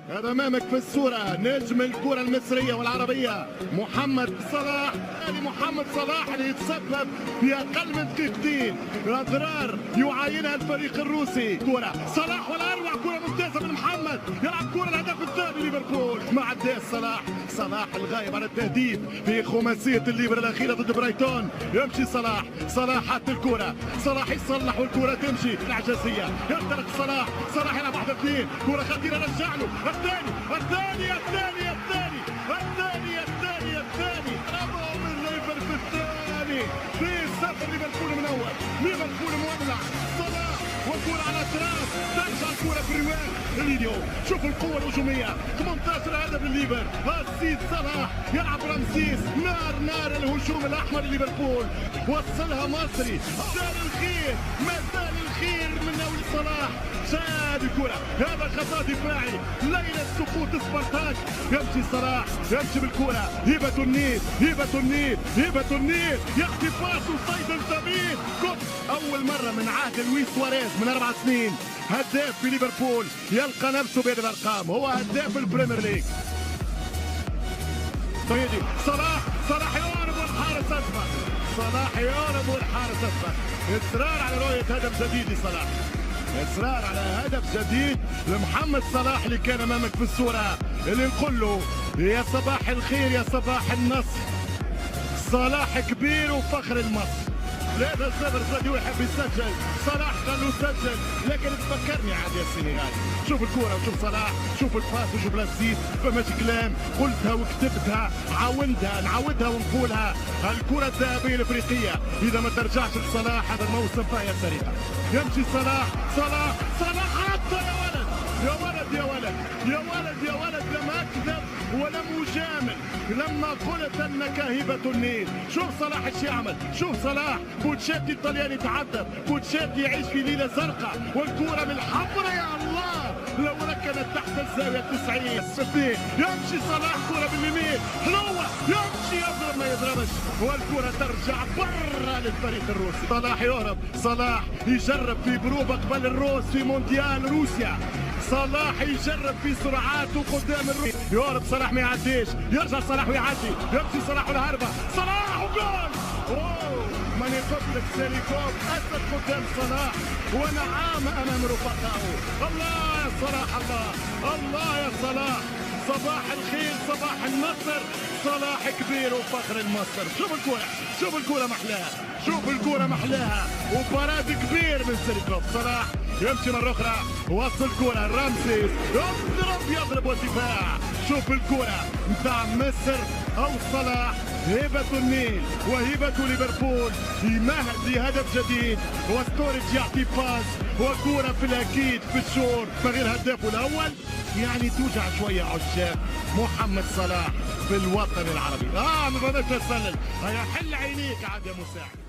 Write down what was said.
هذا امامك في الصوره نجم الكره المصريه والعربيه محمد صلاح. محمد صلاح اللي يتسبب في اقل من دقيقتين اضرار يعاينها الفريق الروسي. كره صلاح والاروع، كره ممتازه من محمد، يلعب كره الهدف الثاني ليفربول مع عداس صلاح. صلاح الغايب عن التهديد في خماسيه الليبر الاخيره ضد برايتون. يمشي صلاح حط الكره، صلاح يصلح والكره تمشي العجزيه، ينطلق صلاح يلعب 1-2، كره خطيره رجع له الثاني ربعوا من ليفر في الثاني في سفر ليفربول من اول، ليفربول مولع. صلاح والكره على الاطراف، ترجع الكره في الرمال اليوم. شوفوا القوه الهجوميه، 18 هدف لليفر. السيد صلاح يلعب رمسيس، نار الهجوم الاحمر لليفربول، وصلها مصري. ما زال الخير من ناوي صلاح. شاد الكرة، هذا خطأ دفاعي، ليلة سقوط سبارتاك. يمشي صلاح، يمشي بالكرة، هبة النيل يأتي باس وصيد ثمين. أول مرة من عهد لويس سواريز من 4 سنين هداف في ليفربول يلقى نفسه بين الأرقام، هو هداف البريمير ليج. طيب صلاح يهرب والحارس أسبق، إصرار على رؤية هدف جديد لصلاح، إصرار على هدف جديد لمحمد صلاح اللي كان أمامك في الصورة، اللي نقول له يا صباح الخير يا صباح النصر. صلاح كبير وفخر المصر. هذا الزبر زاديو يحب يسجل، صلاح قال له سجل، لكن تفكرني عاد يا السنغال. شوف الكرة وشوف صلاح، شوف الباس وشوف الاسيست، فماش كلام، قلتها وكتبتها، نعاودها ونقولها. الكرة الذهبية الافريقية اذا ما ترجعش لصلاح هذا الموسم فهي سريعة. يمشي صلاح حتى يا ولد لم اكذب ولم اجامل لما قلت انك هبة النيل. شوف صلاح ايش يعمل، شوف صلاح بوتشيتي الطلياني يتعذب، بوتشيتي يعيش في ليلة زرقاء، والكرة من الحمراء يا الله لو ركنت تحت الزاوية 90. يمشي صلاح كرة باليمين حلوة، يمشي يضرب ما يضربش، والكرة ترجع برا للفريق الروسي. صلاح يهرب، صلاح يجرب في بروبة قبل الروس في مونديال روسيا. صلاح يجرب في سرعاته قدام الروس، يهرب صلاح ما يعديش، يرجع صلاح ويعدي، يمشي صلاح والهربة، صلاح وجول. من يقبلك سيليكوف أسد قدام صلاح ونعام أمام رفقائه. الله يا صلاح، الله يا صلاح، صباح الخير صباح النصر. صلاح كبير وفخر المصر. شوف الكرة محلاها، وبراد كبير من سيليكوف. صلاح يمشي مرة أخرى، وصل كرة رمسيس، يضرب والدفاع. شوف الكرة نتاع مصر أو صلاح، هبة النيل وهبة ليفربول يمهد لهدف جديد، وستوريج يعطي باس وكرة في الأكيد في الشور. فغير هدافه الأول يعني توجع شوية عشاق محمد صلاح في الوطن العربي. ما بدناش نسلل، هيا حل عينيك عاد يا مساعد.